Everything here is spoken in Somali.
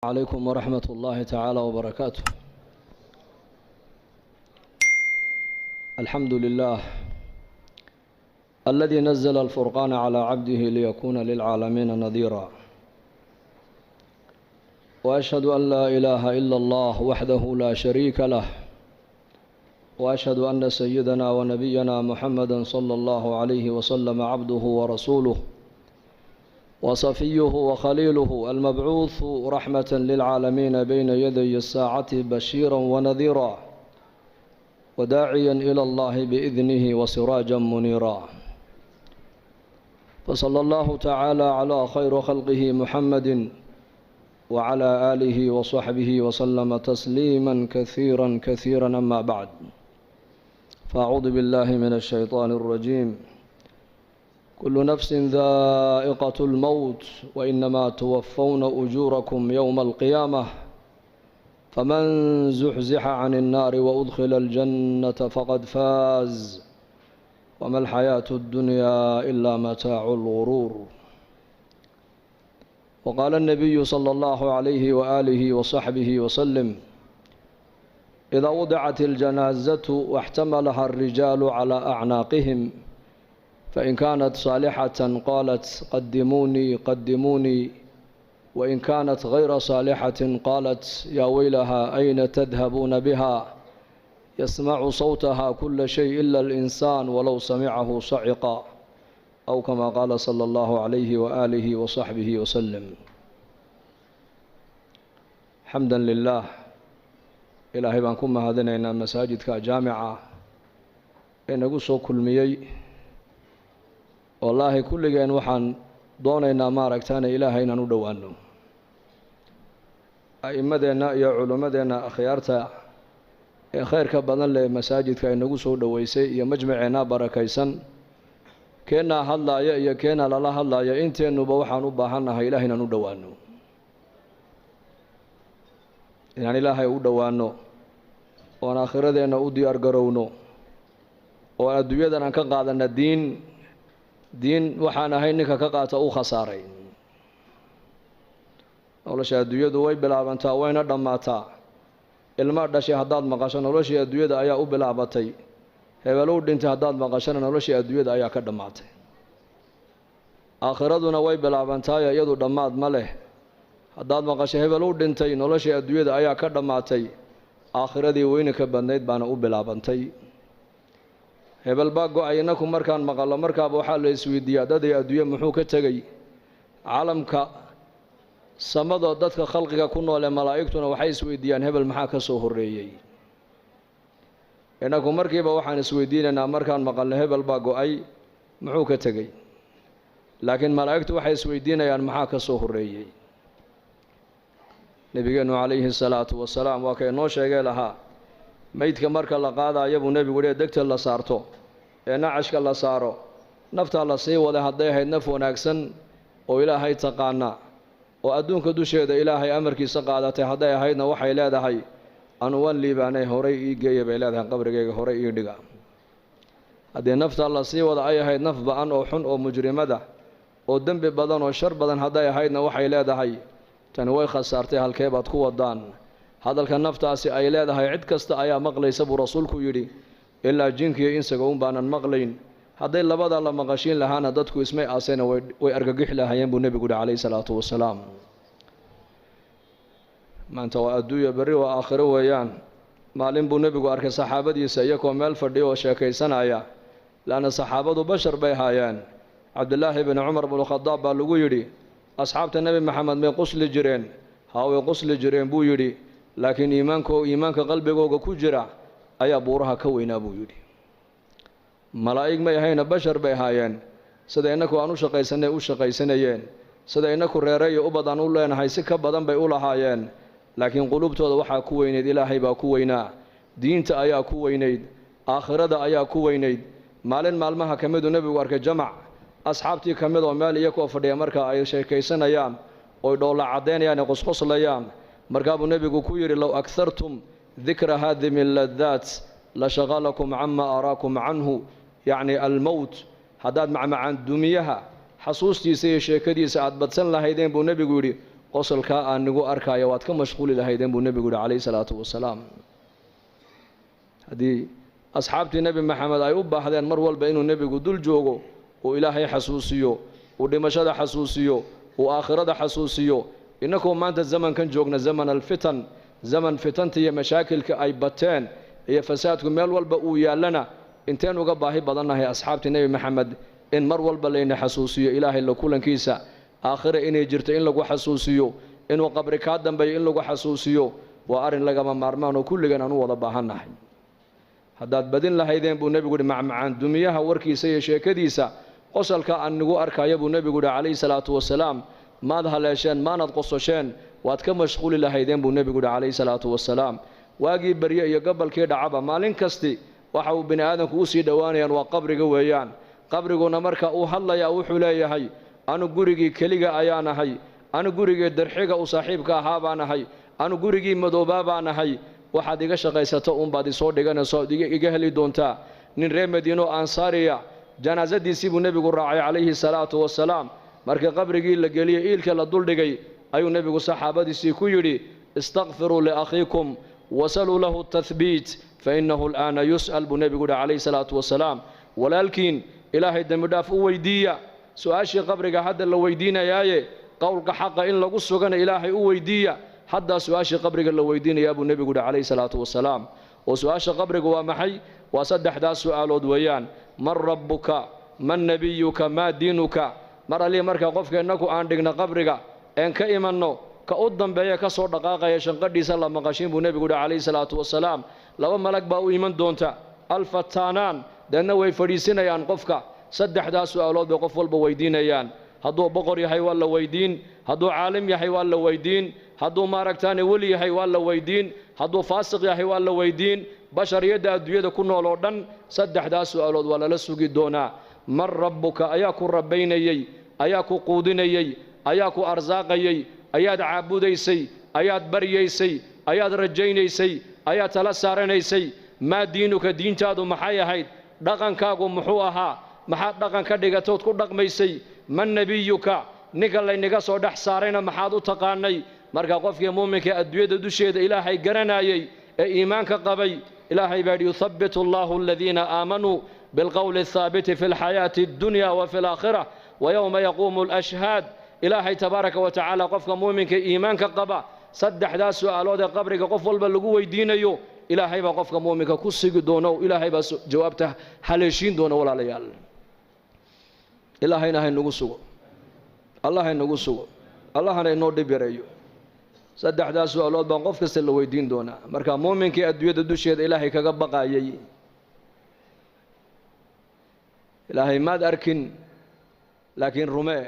عليكم ورحمة الله تعالى وبركاته. الحمد لله الذي نزل الفرقان على عبده ليكون للعالمين نذيرا، وأشهد أن لا إله إلا الله وحده لا شريك له، وأشهد أن سيدنا ونبينا محمدا صلى الله عليه وسلم عبده ورسوله وصفيه وخليله المبعوث رحمة للعالمين بين يدي الساعة بشيرا ونذيرا وداعيا إلى الله بإذنه وسراجا منيرا. فصلى الله تعالى على خير خلقه محمد وعلى آله وصحبه وسلم تسليما كثيرا كثيرا. أما بعد، فأعوذ بالله من الشيطان الرجيم. كل نفس ذائقة الموت وإنما توفون أجوركم يوم القيامة، فمن زحزح عن النار وأدخل الجنة فقد فاز، وما الحياة الدنيا إلا متاع الغرور. وقال النبي صلى الله عليه وآله وصحبه وسلم: إذا وضعت الجنازة واحتملها الرجال على أعناقهم، فإن كانت صالحة قالت قدموني قدموني، وإن كانت غير صالحة قالت يا ويلها أين تذهبون بها، يسمع صوتها كل شيء إلا الإنسان ولو سمعه صعقا، أو كما قال صلى الله عليه وآله وصحبه وسلم. حمدا لله. إلهي بانكم mahadinaynaa masaajidka jaamica ee nagu soo kulmiyey. wallaahi kulligeen waxaan doonaynaa maaragtaane ilaahay inaan u dhowaano. a'immadeenna iyo culimmadeenna akhyaarta ee khayrka badan leh masaajidka ay nagu soo dhoweysay iyo majmaceenna barakaysan, keennaa hadlaaya iyo keennaa lala hadlaaya, inteennuba waxaan u baahannahay ilaahay inaan u dhowaano, inaan ilaahay u dhowaano, oon aakhiradeenna u diyaar garowno, oo adduunyadan aan ka qaadanna diin waxaan ahay ninka ka qaata u khasaaray. nolosha adduunyadu way bilaabantaa wayna dhammaataa. ilma dhashay haddaad maqasho noloshii adduunyada ayaa u bilaabatay. hebelow dhintay haddaad maqashona noloshii adduunyada ayaa ka dhammaatay. aakhiraduna way bilaabantaayo iyadu dhammaad ma leh. haddaad maqasho hebelow dhintay noloshii adduunyada ayaa ka dhammaatay, aakhiradii weyninka badnayd baana u bilaabantay. hebel baa go-ay. innaku markaan maqallo markaaba waxaa la isweydiiyaa daday adduunye muxuu ka tegey? caalamka samadoo dadka khalqiga ku noole malaa'igtuna waxay isweydiiyaan hebel maxaa ka soo horreeyey. innaku markiiba waxaan isweydiinaynaa markaan maqalno hebel baa go-ay muxuu ka tegey, laakiin malaa'igtu waxay isweydiinayaan maxaa ka soo horreeyey. nebigeennu calayhi salaatu wasalaam waa kay noo sheegee lahaa, meydka marka la qaadaayo buu nebigu yidhi degta la saarto ee nacashka la saaro, naftaa la sii waday hadday ahayd naf wanaagsan oo ilaahay taqaana oo adduunka dusheeda ilaahay amarkiisa qaadatay hadday ahaydna waxay leedahay anuwan liibaanay horay ii geeya bay leedahay, qabrigayga horay ii dhiga. haddii naftaa la sii wada ay ahayd naf ba-an oo xun oo mujrimada oo dembi badan oo shar badan hadday ahaydna waxay leedahay tani way khasaartay, halkee baad ku wadaan? hadalka naftaasi ay leedahay cid kasta ayaa maqlaysa buu rasuulku yidhi, ilaa jinkiiyo insaga un baanan maqlayn. hadday labadaa la maqashiin lahaana dadku ismay aasayna way argagixi lahaayeen buu nebigu yihi calayhi salaatu wasalaam. maanta waa adduunya, berri waa aakhiro weeyaan. maalin buu nebigu arkay saxaabadiisa iyagoo meel fadhiya oo sheekaysanaya, laanna saxaabadu bashar bay haayeen. cabdilaahi bni cumar bnukhadaab baa lagu yidhi, asxaabta nebi maxamed may qusli jireen? haa, way qusli jireen buu yidhi, laakiin iimaanka qalbigooga ku jira ayaa buuraha ka weynaa buu yidhi. malaa'ig may ahayna bashar bay ahaayeen, sida innaku aan u shaqaysanay u shaqaysanayeen, sida innaku reere iyo ubad aan u leenahay si ka badan bay u lahaayeen, laakiin qulubtooda waxaa ku weynayd ilaahay baa ku weynaa, diinta ayaa ku weynayd, aakhirada ayaa ku weynayd. maalin maalmaha ka miduu nebigu arkay jamac asxaabtii ka mid oo meel iyakoo fadhiya marka ay sheekaysanayaan oy dhoolla caddaynayaan ee qosqoslayaan. markaabuu nebigu ku yidhi, low aghartum dikra haadimi ladaat la shaqalakum cama araakum canhu, yacni almowt. haddaad macmacaan dumiyaha xasuustiisa iyo sheekadiisa aad badsan lahaydeen buu nebigu yidhi qosolkaa aan nigu arkaayo waad ka mashquuli lahaydeen buu nebigu yihi calayhi salaatu wasalaam. haddii asxaabtii nebi maxamed ay u baahdeen mar walba inuu nebigu dul joogo uu ilaahay xasuusiyo uu dhimashada xasuusiyo uu aakhirada xasuusiyo innakoo maanta zamankan joogna zaman alfitan zaman fitanta iyo mashaakilka ay bateen iyo fasaadku meel walba uu yaallana inteen uga baahi badannahay asxaabtii nebi maxamed in mar walba layna xasuusiyo ilaahay la kulankiisa aakhire inay jirto in lagu xasuusiyo inuu qabri kaa dambeeyo in lagu xasuusiyo waa arrin lagama maarmaan oo kulligan aan u wada baahannahay. haddaad badin lahaydeen buu nebigu yihi macmacaan dumiyaha warkiisa iyo sheekadiisa qosalka aan nigu arkaya buu nebigu yihi calayhi salaatu wasalaam maad haleesheen maanad qososheen waad ka mashquuli lahaydeen buu nebigu yihi calayhi salaatu wasalaam. waagii barye iyo gobolkii dhacaba maalin kasti waxa uu bini aadamku u sii dhowaanayaan waa qabriga weeyaan. qabriguna marka uu hadlayaa wuxuu leeyahay anu gurigii keliga ayaan ahay, anu gurigii darxiga u saaxiibka ahaa baan ahay, anu gurigii madoobaa baan ahay. waxaad iga shaqaysato uunbaad isoo dhiganayso ood iga heli doontaa. nin reer madiino ansaariya janaasadiisii buu nebigu raacay calayhi salaatu wasalaam. markii qabrigii la geliyey iilka la duldhigay ayuu nebigu saxaabadiisii ku yidhi istakfiruu liakhiikum wasaluu lahu tathbiit fainahu al'aana yus'al buu nebigu yihi calayhi salaatu wasalaam. walaalkiin ilaahay dembidhaaf u weydiiya. su-aashii qabriga hadda la weydiinayaaye qowlka xaqa in lagu sugana ilaahay u weydiiya. haddaa su-aashii qabriga la weydiinayaa buu nebigu yihi calayhi salaatu wasalaam. oo su-aasha qabriga waa maxay? waa saddexdaas su'aalood weeyaan. man rabbuka, man nebiyuka, maa diinuka. mar allii markaa qofka innaku aan dhigna qabriga een ka imanno ka u dambeeya ka soo dhaqaaqaya shanqadhiisa la maqashiin buu nebigu yihi calayhi salaatu wasalaam. laba malag baa u iman doonta alfataanaan, deedna way fadhiisinayaan qofka. saddexdaas su'aalood bay qof walba weydiinayaan. hadduu boqor yahay waa la weydiin, hadduu caalim yahay waa la weydiin, hadduu maaragtaane weli yahay waa la weydiin, hadduu faasiq yahay waa la weydiin. bashariyadda adduunyada ku nool oo dhan saddexdaas su'aalood waa lala sugi doonaa. man rabbuka, ayaa ku rabbaynayey, ayaa ku quudinayey, ayaa ku arsaaqayey, ayaad caabudaysay, ayaad baryaysay, ayaad rajaynaysay, ayaad tala saaranaysay. maa diinuka, diintaadu maxay ahayd? dhaqankaagu muxuu ahaa? maxaad dhaqan ka dhigatood ku dhaqmaysay? man nebiyuka, ninka laynaga soo dhex saarayna maxaad u taqaanay? marka qofkii muuminka adduunyada dusheeda ilaahay garanayay ee iimaanka qabay, ilaahay baa yidhi yuthabbitu allahu aladiina aamanuu bilqowli athaabiti fi lxayaati addunya wa fi alaakhira wa yowma yaquumu alashhaad. ilaahay tabaaraka wa tacaala qofka muuminka iimaanka qaba saddexdaas su'aalood ee qabriga qof walba lagu weydiinayo ilaahay baa qofka muuminka ku sigi doona oo ilaahay baa jawaabta haleeshiin doona. walaalayaal, ilaahayna haynagu sugo, allah haynagu sugo, allahana inoo dhib yareeyo. saddexdaas su'aalood baan qof kasta la weydiin doonaa. marka muuminkii adduunyada dusheeda ilaahay kaga baqayay, ilaahay maad arkin laakiin rumee